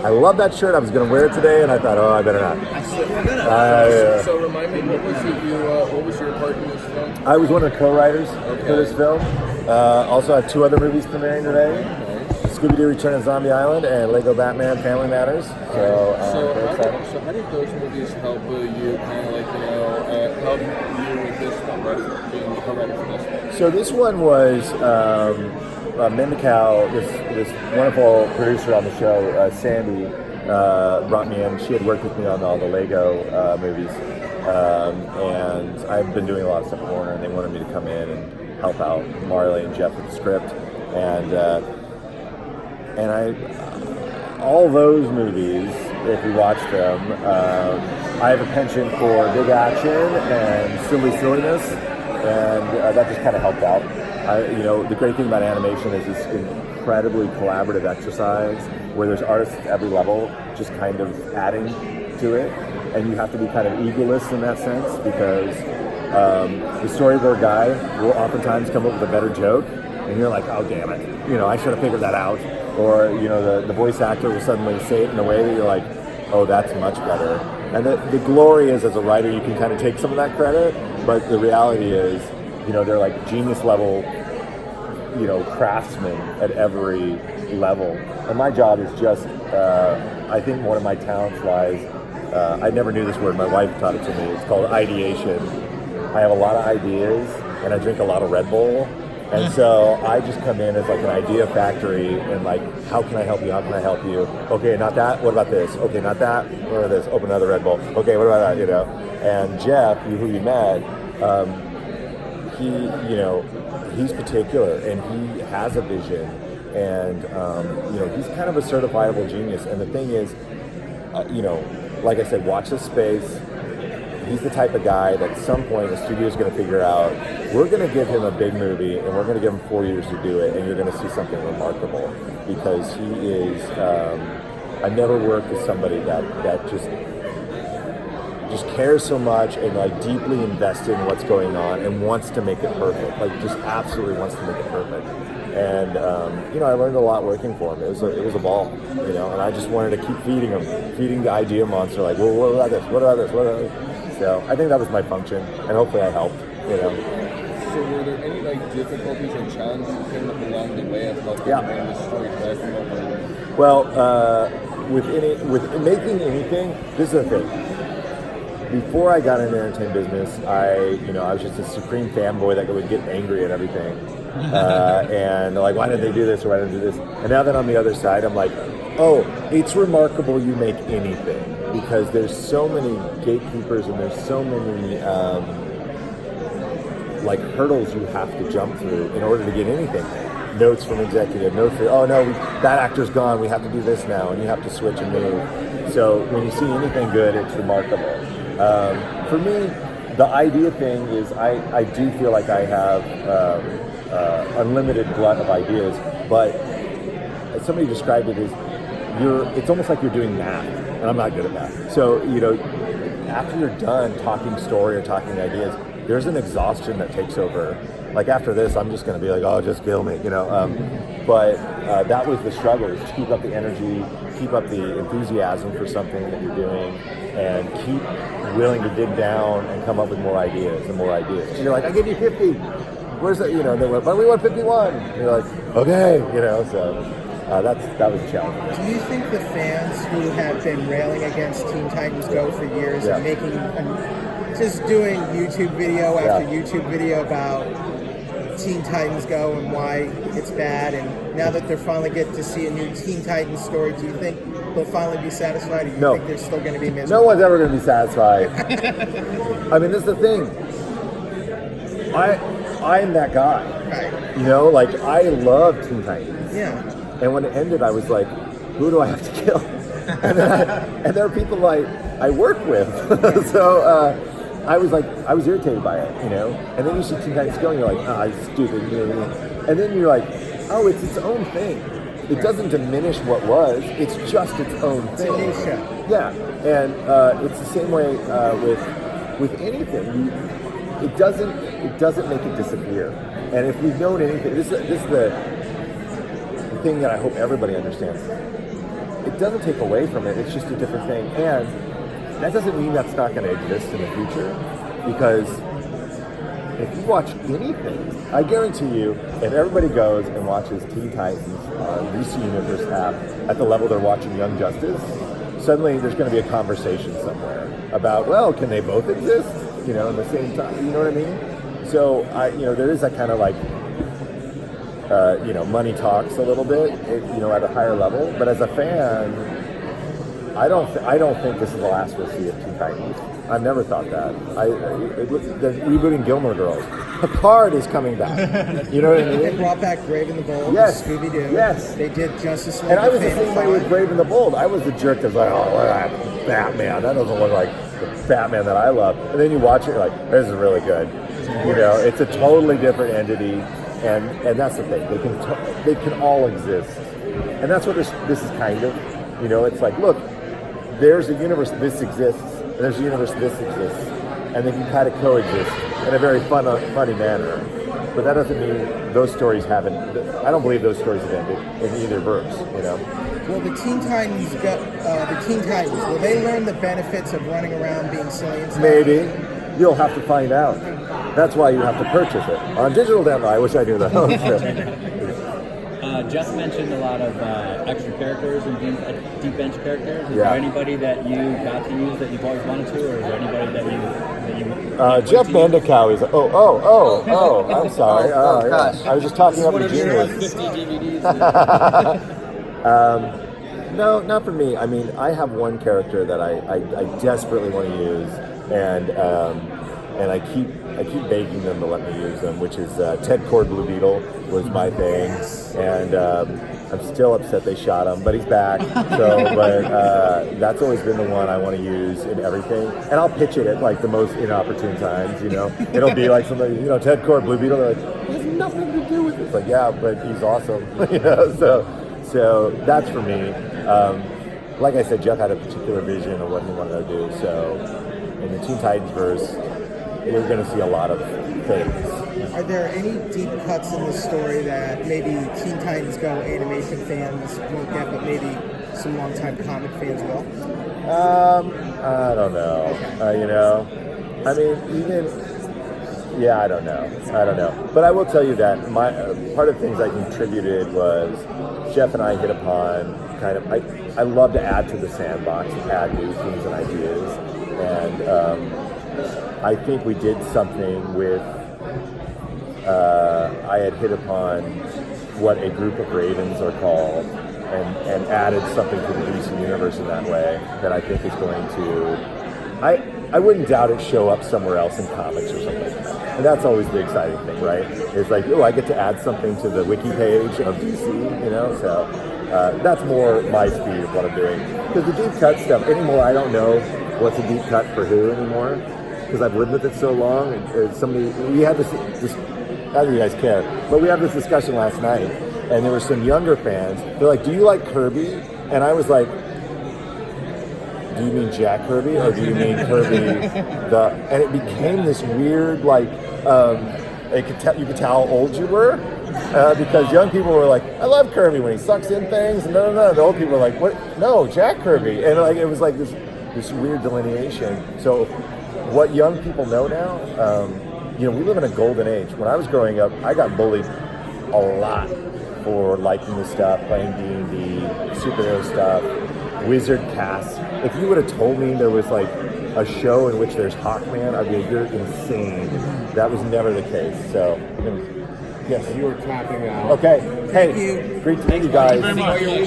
I love that shirt. I was going to wear it today, and I thought, I better not. So remind me, what was your part in this film? I was one of the co-writers for this film. Also, I have 2 other movies premiering today. Scooby-Doo Return to Zombie Island and Lego Batman Family Matters. So how did those movies help you kind of help you with this one, being a co-writer for this one? So this one was Mindy Cow, this wonderful producer on the show, Sandy, brought me in. She had worked with me on all the Lego movies, and I've been doing a lot of stuff for Warner, and they wanted me to come in and help out Marley and Jeff with the script, and all those movies, if you watch them, I have a penchant for big action and silliness, and that just kind of helped out. The great thing about animation is this incredibly collaborative exercise where there's artists at every level just kind of adding to it, and you have to be kind of egoless in that sense because the storyboard guy will oftentimes come up with a better joke, and you're like, oh damn it, I should have figured that out. Or the voice actor will suddenly say it in a way that you're like, oh, that's much better. And the glory is, as a writer, you can kind of take some of that credit, but the reality is, they're like genius level, craftsmen at every level. And my job is just, I think one of my talents lies, I never knew this word, my wife taught it to me, it's called ideation. I have a lot of ideas, and I drink a lot of Red Bull. And so I just come in as like an idea factory and like, how can I help you? How can I help you? Okay, not that. What about this? Okay, not that. What about this? Open another Red Bull. Okay, what about that? And Jeff, who you met, he's particular and he has a vision, and he's kind of a certifiable genius. And the thing is, like I said, watch this space. He's the type of guy that at some point the studio is going to figure out, we're going to give him a big movie and we're going to give him 4 years to do it, and you're going to see something remarkable, because he is, I never worked with somebody that just cares so much and like deeply invested in what's going on and wants to make it perfect, like just absolutely wants to make it perfect. And I learned a lot working for him. It was a ball, and I just wanted to keep feeding the idea monster, like, well, what about this? What about this? What about this? So I think that was my function, and hopefully I helped. So were there any difficulties or challenges that came up along the way of helping bring the story to life? Well, with making anything, this is the thing. Before I got into the entertainment business, I was just a supreme fanboy that would get angry at everything, and like, why did they do this or why did they do this? And now that I'm on the other side, I'm like, oh, it's remarkable you make anything, because there's so many gatekeepers and there's so many hurdles you have to jump through in order to get anything. Notes from executive, notes from, oh no, that actor's gone, we have to do this now, and you have to switch and move. So when you see anything good, it's remarkable. For me, the idea thing is I do feel like I have unlimited glut of ideas, but as somebody described it as, it's almost like you're doing math, and I'm not good at math. So, after you're done talking story or talking ideas, there's an exhaustion that takes over. Like after this, I'm just going to be like, oh, just kill me, But that was the struggle, is to keep up the energy, keep up the enthusiasm for something that you're doing, and keep willing to dig down and come up with more ideas and more ideas. And you're like, I gave you 50. Where's that? They went, but we want 51. And you're like, okay, so. That was a challenge. Do you think the fans who have been railing against Teen Titans Go for years and just doing YouTube video after YouTube video about Teen Titans Go and why it's bad, and now that they're finally get to see a new Teen Titans story, do you think they'll finally be satisfied, or do you think they're still going to be miserable? No one's ever going to be satisfied. I mean, this is the thing. I'm that guy. Right. I love Teen Titans. Yeah. And when it ended, I was like, who do I have to kill? And there are people I work with. So I was irritated by it, And then you see Teen Titans Go, and you're like, it's stupid. And then you're like, oh, it's its own thing. It doesn't diminish what was. It's just its own thing. It's a new show. Yeah, and it's the same way with anything. It doesn't make it disappear. And if we've known anything, this is the thing that I hope everybody understands. it doesn't take away from it. It's just a different thing, and that doesn't mean that's not going to exist in the future, because if you watch anything, I guarantee you, if everybody goes and watches Teen Titans on DC Universe app at the level they're watching Young Justice, suddenly there's going to be a conversation somewhere about, well, can they both exist, you know, in the same time? You know what I mean? So there is that kind of like, money talks a little bit, at a higher level. But as a fan, I don't think this is the last we'll see of Teen Titans. I've never thought that. They're rebooting Gilmore Girls. Picard is coming back. You know what I mean? They brought back Brave and the Bold. Yes. Scooby-Doo. Yes. They did Justice League. And I was the same way with Brave and the Bold. I was the jerk that was like, oh, that Batman. That doesn't look like the Batman that I love. And then you watch it, you're like, this is really good. You know, it's a totally different entity. And that's the thing. They can all exist. And that's what this is kind of. You know, it's like, look, there's a universe this exists, and there's a universe this exists, and they can kind of coexist in a very funny manner. But that doesn't mean those stories haven't. I don't believe those stories have ended in either verse. You know. Will the Teen Titans will they learn the benefits of running around being silly and stuff? Maybe. You'll have to find out. That's why you have to purchase it on digital download. I wish I knew that. Jeff mentioned a lot of extra characters and deep bench characters. Is Yeah. there anybody that you got to use that you've always wanted to, or is there anybody that you Jeff Bendicow is. I'm sorry. gosh. I was just talking up one the of your genius. 50 DVDs? No, not for me. I mean, I have one character that I desperately want to use, and I keep begging them to let me use them, which is Ted Cord Blue Beetle was my thing, and I'm still upset they shot him, but he's back. But that's always been the one I want to use in everything, and I'll pitch it at like the most inopportune times. You know, it'll be like somebody, Ted Cord Blue Beetle. They're like, it has nothing to do with it. It's like, yeah, but he's awesome. So that's for me. Like I said, Jeff had a particular vision of what he wanted to do. So in the Teen Titans verse, you're going to see a lot of things. Are there any deep cuts in the story that maybe Teen Titans Go animation fans won't get, but maybe some longtime comic fans will? I don't know. I don't know. But I will tell you that my part of things I contributed was Jeff and I hit upon kind of, I love to add to the sandbox, add new things and ideas, and I think we did something with, I had hit upon what a group of ravens are called, and added something to the DC universe in that way that I think is going to, I wouldn't doubt it show up somewhere else in comics or something. And that's always the exciting thing, right? It's like, I get to add something to the Wiki page of DC, so that's more my speed of what I'm doing. Because the deep cut stuff, anymore, I don't know what's a deep cut for who anymore, because I've lived with it so long. And we had this, I don't know if you guys care, but we had this discussion last night, and there were some younger fans. They're like, do you like Kirby? And I was like, do you mean Jack Kirby, or do you mean Kirby and it became this weird, like, you could tell how old you were, because young people were like, I love Kirby when he sucks in things, and no. The old people were like, what? No, Jack Kirby. And like, it was like this weird delineation. So what young people know now, we live in a golden age. When I was growing up, I got bullied a lot for liking this stuff, playing D&D, superhero stuff, wizard casts. If you would have told me there was like a show in which there's Hawkman, I'd be like, you're insane. That was never the case. So, yes. You were clapping out. Okay. Hey, great to meet you guys. Thank you very much.